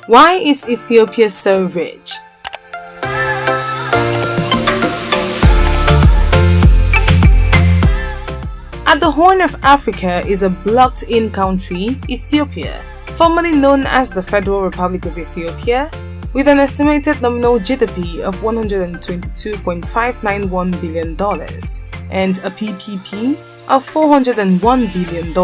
Why is Ethiopia so rich? At the Horn of Africa is a blocked-in country, Ethiopia, formerly known as the Federal Republic of Ethiopia, with an estimated nominal GDP of $122.591 billion and a PPP of $401 billion.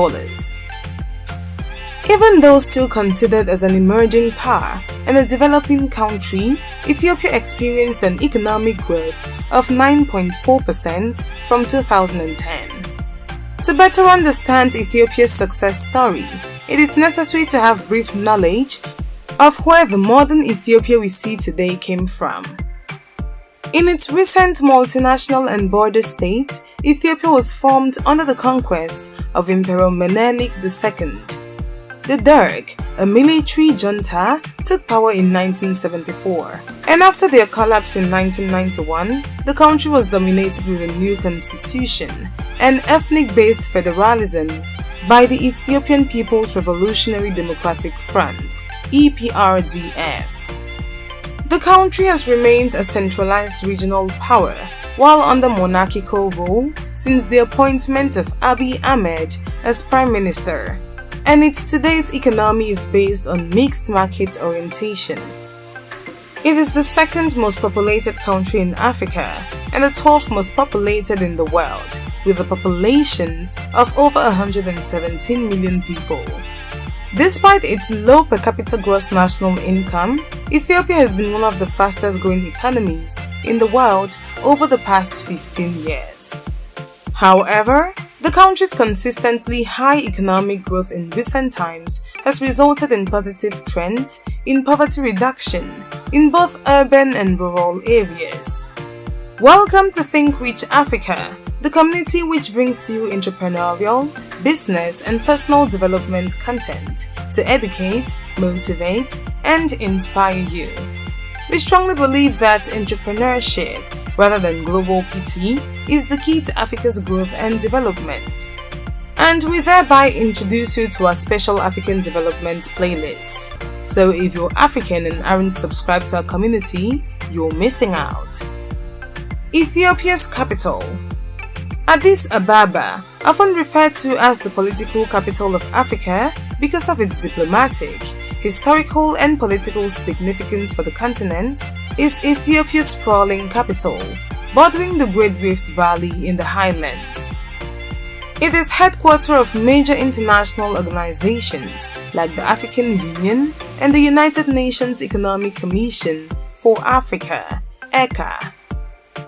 Even though still considered as an emerging power and a developing country, Ethiopia experienced an economic growth of 9.4% from 2010. To better understand Ethiopia's success story, it is necessary to have brief knowledge of where the modern Ethiopia we see today came from. In its recent multinational and border state, Ethiopia was formed under the conquest of Emperor Menelik II. The Derg, a military junta, took power in 1974, and after their collapse in 1991, the country was dominated with a new constitution and ethnic-based federalism by the Ethiopian People's Revolutionary Democratic Front, EPRDF. The country has remained a centralized regional power while under monarchical rule since the appointment of Abiy Ahmed as Prime Minister, and its today's economy is based on mixed market orientation. It is the second most populated country in Africa and the 12th most populated in the world, with a population of over 117 million people. Despite its low per capita gross national income, Ethiopia has been one of the fastest growing economies in the world over the past 15 years. However, the country's consistently high economic growth in recent times has resulted in positive trends in poverty reduction in both urban and rural areas. Welcome to Think Rich Africa, the community which brings to you entrepreneurial, business, and personal development content to educate, motivate, and inspire you. We strongly believe that entrepreneurship, rather than global PT, is the key to Africa's growth and development. And we thereby introduce you to our special African development playlist. So if you're African and aren't subscribed to our community, you're missing out. Ethiopia's capital. Addis Ababa, often referred to as the political capital of Africa because of its diplomatic, historical, and political significance for the continent, is Ethiopia's sprawling capital, bordering the Great Rift Valley in the highlands. It is headquarters of major international organizations like the African Union and the United Nations Economic Commission for Africa, ECA.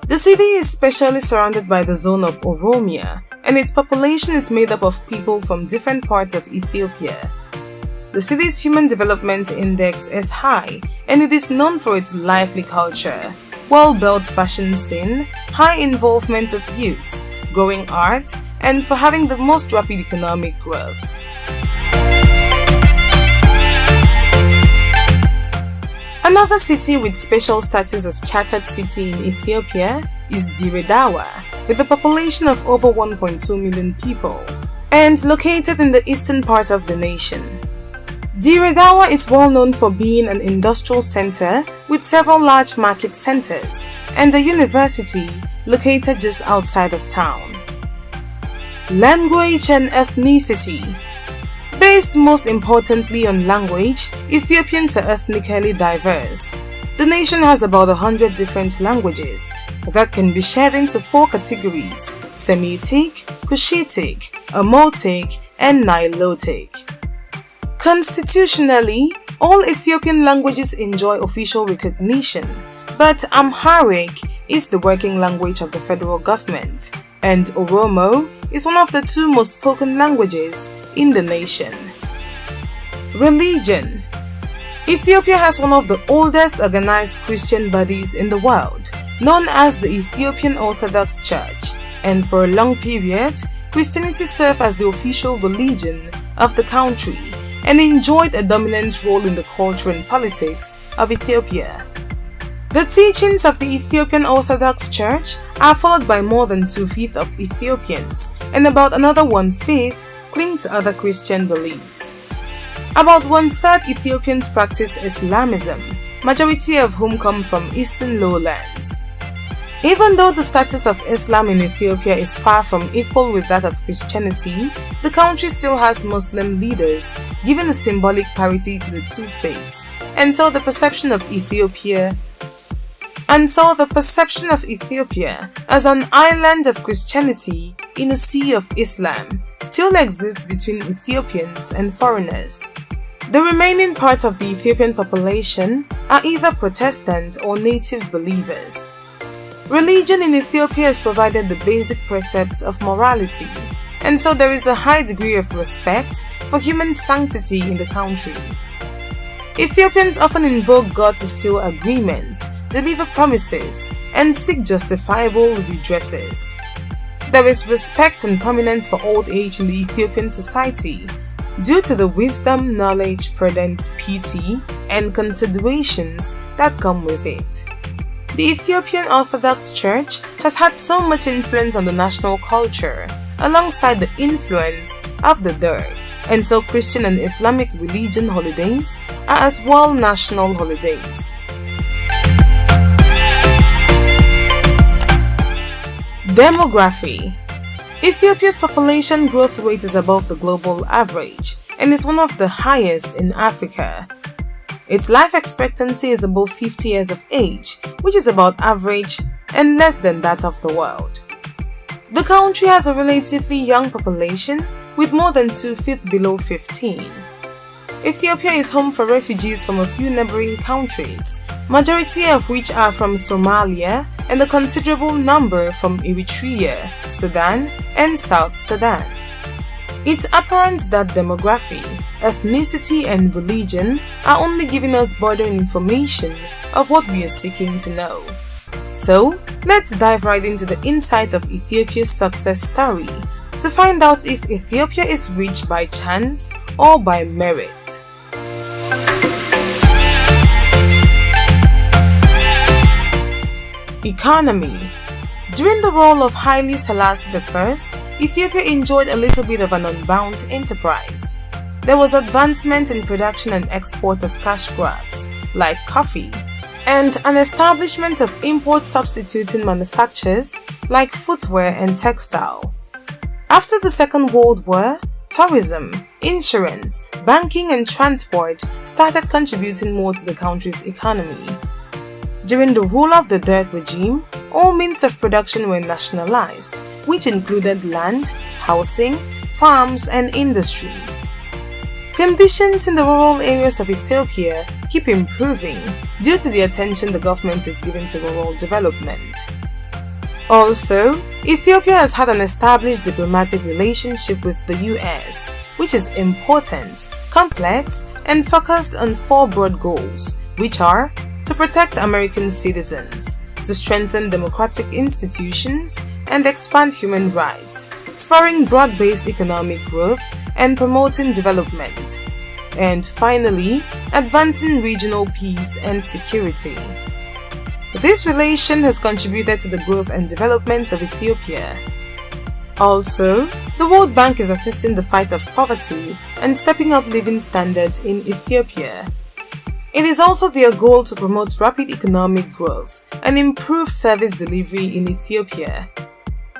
The city is specially surrounded by the zone of Oromia, and its population is made up of people from different parts of Ethiopia. The city's Human Development Index is high, and it is known for its lively culture, well-built fashion scene, high involvement of youths, growing art, and for having the most rapid economic growth. Another city with special status as Chartered City in Ethiopia is Dire Dawa, with a population of over 1.2 million people, and located in the eastern part of the nation. Dire Dawa is well known for being an industrial center with several large market centers and a university located just outside of town. Language and ethnicity. Based most importantly on language, Ethiopians are ethnically diverse. The nation has about 100 different languages that can be shared into 4 categories: Semitic, Cushitic, Omotic, and Nilotic. Constitutionally, all Ethiopian languages enjoy official recognition, but Amharic is the working language of the federal government, and Oromo is one of the 2 most spoken languages in the nation. Religion. Ethiopia has one of the oldest organized Christian bodies in the world, known as the Ethiopian Orthodox Church, and for a long period, Christianity served as the official religion of the country and enjoyed a dominant role in the culture and politics of Ethiopia. The teachings of the Ethiopian Orthodox Church are followed by more than 2/5 of Ethiopians, and about another 1/5 cling to other Christian beliefs. About 1/3 Ethiopians practice Islamism, majority of whom come from eastern lowlands. Even though the status of Islam in Ethiopia is far from equal with that of Christianity, the country still has Muslim leaders, giving a symbolic parity to the two faiths, and so the perception of Ethiopia as an island of Christianity in a sea of Islam still exists between Ethiopians and foreigners. The remaining part of the Ethiopian population are either Protestant or native believers. Religion in Ethiopia has provided the basic precepts of morality, and so there is a high degree of respect for human sanctity in the country. Ethiopians often invoke God to seal agreements, deliver promises, and seek justifiable redresses. There is respect and prominence for old age in the Ethiopian society due to the wisdom, knowledge, prudence, piety, and considerations that come with it. The Ethiopian Orthodox Church has had so much influence on the national culture, alongside the influence of the Derg, and so Christian and Islamic religion holidays are as well national holidays. Demography. Ethiopia's population growth rate is above the global average and is one of the highest in Africa. Its life expectancy is above 50 years of age, which is about average and less than that of the world. The country has a relatively young population, with more than 2/5 below 15. Ethiopia is home for refugees from a few neighboring countries, majority of which are from Somalia and a considerable number from Eritrea, Sudan, and South Sudan. It's apparent that demography, ethnicity, and religion are only giving us border information of what we are seeking to know. So, let's dive right into the insight of Ethiopia's success story to find out if Ethiopia is rich by chance or by merit. Economy. During the rule of Haile Selassie I, Ethiopia enjoyed a little bit of an unbound enterprise. There was advancement in production and export of cash crops, like coffee, and an establishment of import substituting manufactures, like footwear and textile. After the Second World War, tourism, insurance, banking, and transport started contributing more to the country's economy. During the rule of the Derg regime, all means of production were nationalized, which included land, housing, farms, and industry. Conditions in the rural areas of Ethiopia keep improving due to the attention the government is giving to rural development. Also, Ethiopia has had an established diplomatic relationship with the US, which is important, complex, and focused on 4 broad goals, which are to protect American citizens, to strengthen democratic institutions, and expand human rights, spurring broad-based economic growth and promoting development, and finally, advancing regional peace and security. This relation has contributed to the growth and development of Ethiopia. Also, the World Bank is assisting the fight of poverty and stepping up living standards in Ethiopia. It is also their goal to promote rapid economic growth and improve service delivery in Ethiopia.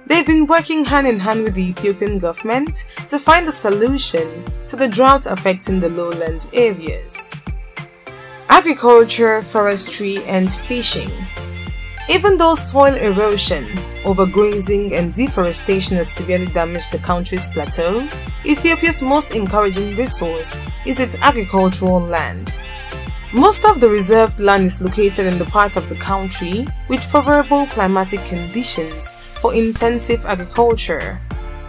They've been working hand in hand with the Ethiopian government to find a solution to the drought affecting the lowland areas. Agriculture, forestry, and fishing. Even though soil erosion, overgrazing, and deforestation has severely damaged the country's plateau, Ethiopia's most encouraging resource is its agricultural land. Most of the reserved land is located in the part of the country with favorable climatic conditions for intensive agriculture.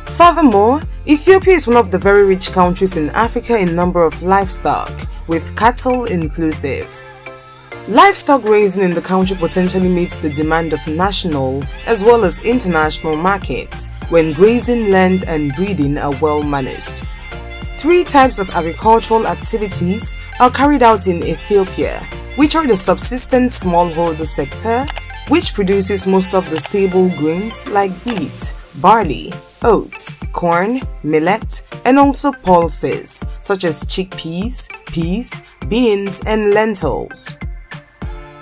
Furthermore, Ethiopia is one of the very rich countries in Africa in number of livestock, with cattle inclusive. Livestock raising in the country potentially meets the demand of national as well as international markets when grazing land and breeding are well managed. 3 types of agricultural activities are carried out in Ethiopia, which are the subsistence smallholder sector, which produces most of the staple grains like wheat, barley, oats, corn, millet, and also pulses such as chickpeas, peas, beans, and lentils.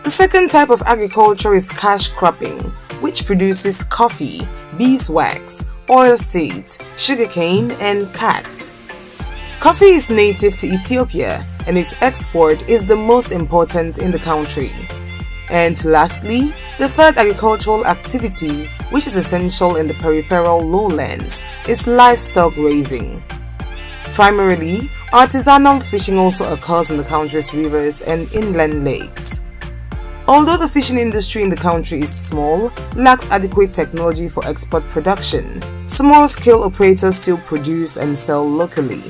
The second type of agriculture is cash cropping, which produces coffee, beeswax, oilseeds, sugarcane, and cat. Coffee is native to Ethiopia and its export is the most important in the country. And lastly, the third agricultural activity, which is essential in the peripheral lowlands, is livestock raising. Primarily, artisanal fishing also occurs in the country's rivers and inland lakes. Although the fishing industry in the country is small, lacks adequate technology for export production, small-scale operators still produce and sell locally.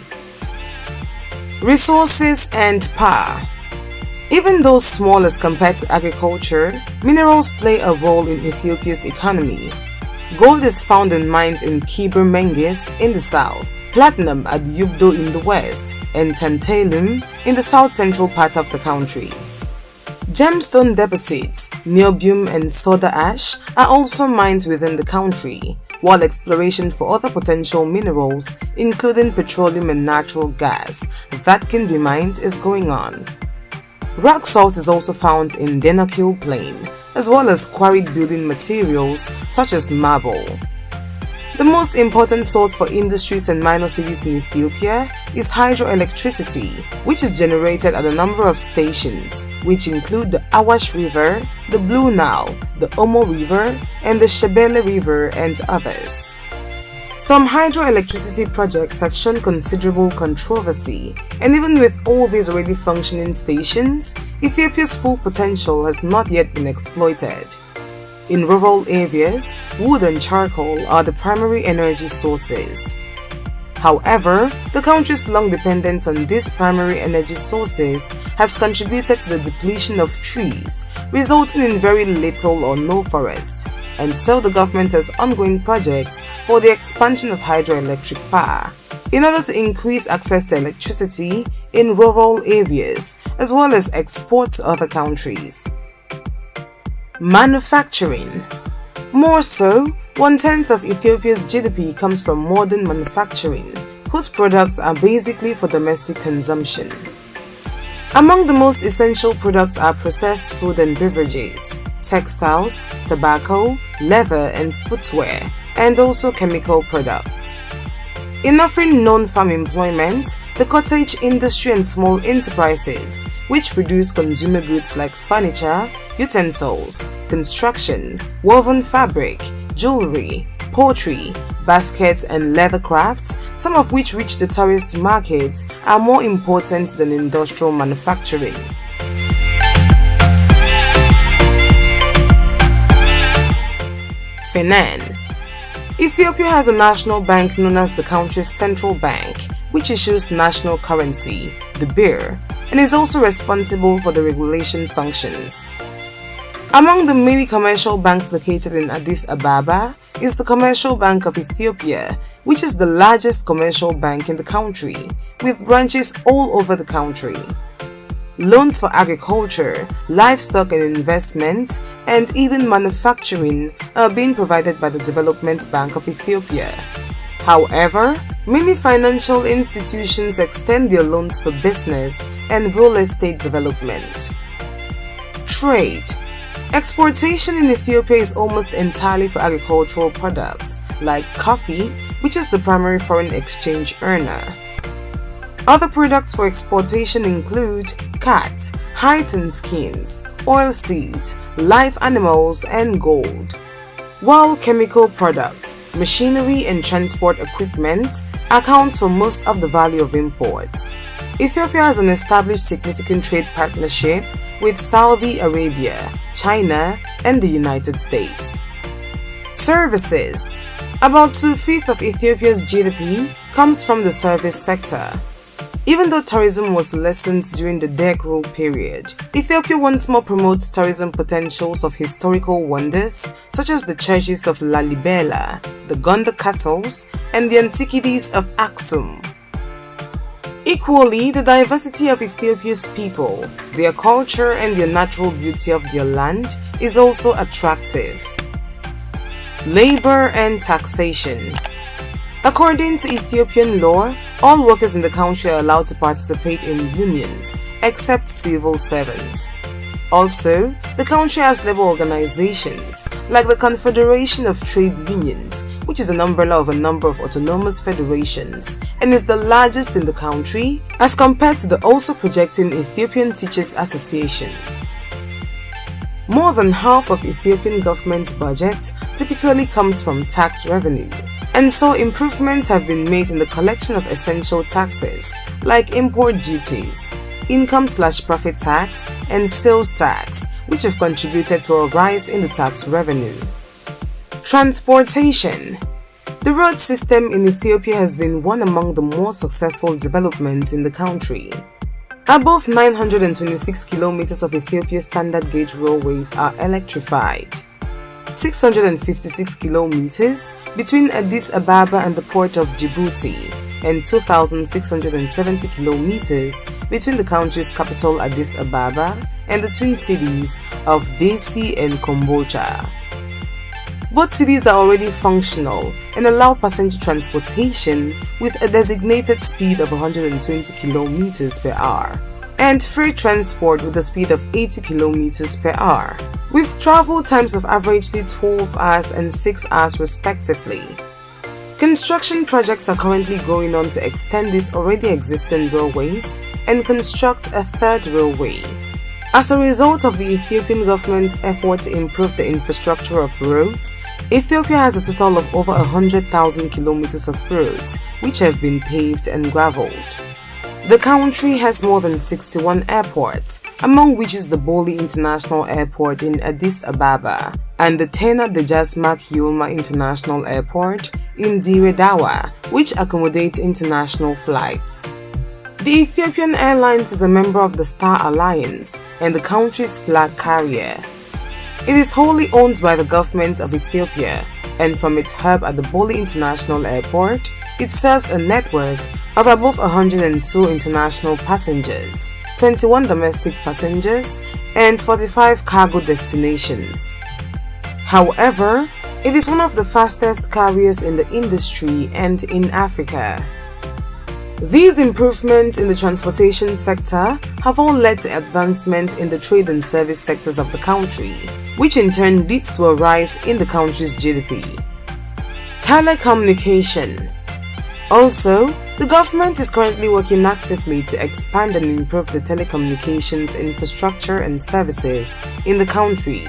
Resources and power. Even though small as compared to agriculture, minerals play a role in Ethiopia's economy. Gold is found in mines in Kibber Mengist in the south, platinum at Yubdo in the west, and tantalum in the south-central part of the country. Gemstone deposits, niobium and soda ash are also mined within the country, while exploration for other potential minerals, including petroleum and natural gas, that can be mined is going on. Rock salt is also found in Denakil Plain, as well as quarried building materials such as marble. The most important source for industries and minor cities in Ethiopia is hydroelectricity, which is generated at a number of stations, which include the Awash River, the Blue Nile, the Omo River, and the Shebele River, and others. Some hydroelectricity projects have shown considerable controversy, and even with all these already functioning stations, Ethiopia's full potential has not yet been exploited. In rural areas, wood and charcoal are the primary energy sources. However, the country's long dependence on these primary energy sources has contributed to the depletion of trees, resulting in very little or no forest, and so the government has ongoing projects for the expansion of hydroelectric power in order to increase access to electricity in rural areas as well as export to other countries. Manufacturing. More so, 1/10 of Ethiopia's GDP comes from modern manufacturing, whose products are basically for domestic consumption. Among the most essential products are processed food and beverages, textiles, tobacco, leather and footwear, and also chemical products. In offering non-farm employment, the cottage industry and small enterprises, which produce consumer goods like furniture, utensils, construction, woven fabric, jewelry, poultry, baskets and leather crafts, some of which reach the tourist markets, are more important than industrial manufacturing. Finance. Ethiopia has a national bank known as the country's central bank, which issues national currency, the birr, and is also responsible for the regulation functions. Among the many commercial banks located in Addis Ababa is the Commercial Bank of Ethiopia, which is the largest commercial bank in the country, with branches all over the country. Loans for agriculture, livestock and investment, and even manufacturing are being provided by the Development Bank of Ethiopia. However, many financial institutions extend their loans for business and real estate development. Trade. Exportation in Ethiopia is almost entirely for agricultural products like coffee, which is the primary foreign exchange earner. Other products for exportation include cat, hides and skins, oilseeds, live animals, and gold. While chemical products, machinery and transport equipment accounts for most of the value of imports. Ethiopia has an established significant trade partnership with Saudi Arabia, China, and the United States. Services. About 2/5 of Ethiopia's GDP comes from the service sector. Even though tourism was lessened during the Derg rule period, Ethiopia once more promotes tourism potentials of historical wonders such as the churches of Lalibela, the Gondar castles, and the antiquities of Aksum. Equally, the diversity of Ethiopia's people, their culture and the natural beauty of their land is also attractive. Labor and taxation. According to Ethiopian law, all workers in the country are allowed to participate in unions, except civil servants. Also, the country has labor organizations like the Confederation of Trade Unions, which is an umbrella of a number of autonomous federations and is the largest in the country as compared to the also projecting Ethiopian Teachers Association. More than half of Ethiopian government's budget typically comes from tax revenue, and so improvements have been made in the collection of essential taxes like import duties, income/profit tax, and sales tax, which have contributed to a rise in the tax revenue. Transportation. The road system in Ethiopia has been one among the more successful developments in the country. Above 926 kilometers of Ethiopia's standard gauge railways are electrified. 656 kilometers between Addis Ababa and the port of Djibouti, and 2,670 kilometers between the country's capital Addis Ababa and the twin cities of Desi and Kombolcha. Both cities are already functional and allow passenger transportation with a designated speed of 120 kilometers per hour, and freight transport with a speed of 80 kilometers per hour, with travel times of averagely 12 hours and 6 hours respectively. Construction projects are currently going on to extend these already existing railways and construct a third railway. As a result of the Ethiopian government's effort to improve the infrastructure of roads, Ethiopia has a total of over 100,000 kilometers of roads which have been paved and graveled. The country has more than 61 airports, among which is the Boli International Airport in Addis Ababa and the Tena Dejasmak Yilma International Airport in Dire Dawa, which accommodate international flights. The Ethiopian Airlines is a member of the Star Alliance and the country's flag carrier. It is wholly owned by the government of Ethiopia, and from its hub at the Boli International Airport, it serves a network of above 102 international passengers, 21 domestic passengers, and 45 cargo destinations. However, it is one of the fastest carriers in the industry and in Africa. These improvements in the transportation sector have all led to advancement in the trade and service sectors of the country, which in turn leads to a rise in the country's GDP. Telecommunication. Also, the government is currently working actively to expand and improve the telecommunications infrastructure and services in the country,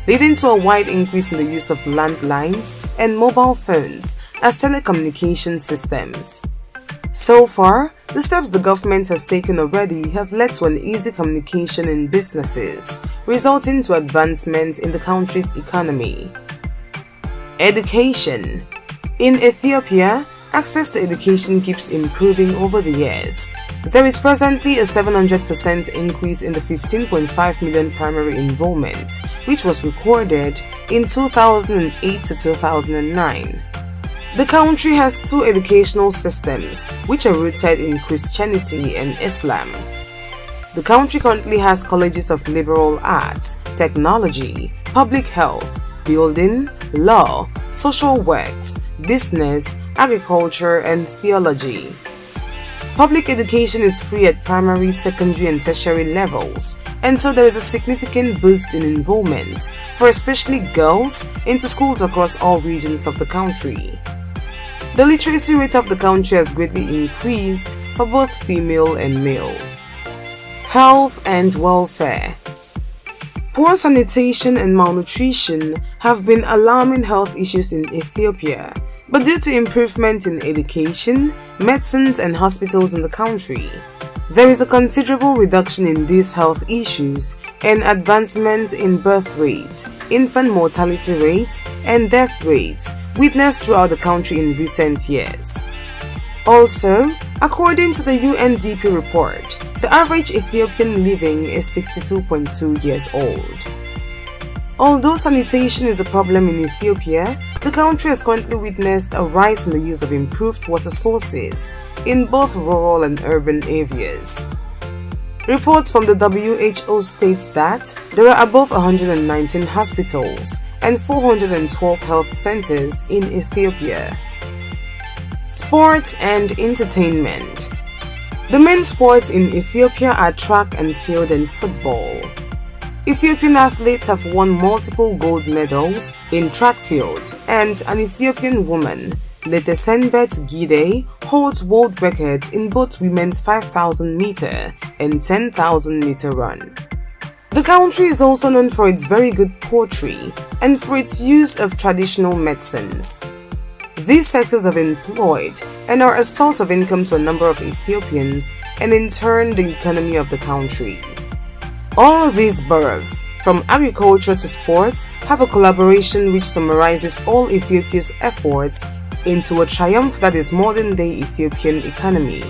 leading to a wide increase in the use of landlines and mobile phones as telecommunication systems. So far, the steps the government has taken already have led to an easy communication in businesses, resulting to advancement in the country's economy. Education. In Ethiopia, access to education keeps improving over the years. There is presently a 700% increase in the 15.5 million primary enrollment, which was recorded in 2008 to 2009. The country has two educational systems, which are rooted in Christianity and Islam. The country currently has colleges of liberal arts, technology, public health, building, law, social works, business, agriculture, and theology. Public education is free at primary, secondary, and tertiary levels, and so there is a significant boost in enrollment for especially girls into schools across all regions of the country. The literacy rate of the country has greatly increased for both female and male. Health and welfare. Poor sanitation and malnutrition have been alarming health issues in Ethiopia, but due to improvement in education, medicines, and hospitals in the country, there is a considerable reduction in these health issues and advancement in birth rates, infant mortality rates, and death rates witnessed throughout the country in recent years. Also, according to the UNDP report, the average Ethiopian living is 62.2 years old. Although sanitation is a problem in Ethiopia, the country has currently witnessed a rise in the use of improved water sources in both rural and urban areas. Reports from the WHO state that there are above 119 hospitals and 412 health centers in Ethiopia. Sports and entertainment. The main sports in Ethiopia are track and field and football. Ethiopian athletes have won multiple gold medals in track field, and an Ethiopian woman, Letesenbet Gide, holds world records in both women's 5,000 meter and 10,000 meter run. The country is also known for its very good poultry and for its use of traditional medicines. These sectors have employed and are a source of income to a number of Ethiopians and in turn the economy of the country. All of these boroughs, from agriculture to sports, have a collaboration which summarizes all Ethiopia's efforts into a triumph that is modern-day Ethiopian economy.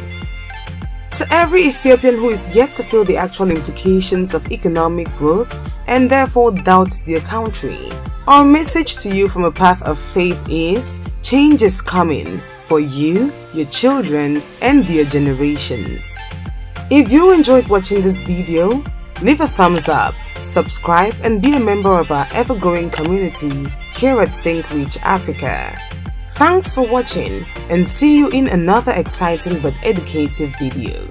To every Ethiopian who is yet to feel the actual implications of economic growth and therefore doubts their country, our message to you from a path of faith is: change is coming for you, your children, and their generations. If you enjoyed watching this video, leave a thumbs up, subscribe, and be a member of our ever-growing community here at Think Rich Africa. Thanks for watching, and see you in another exciting but educative video.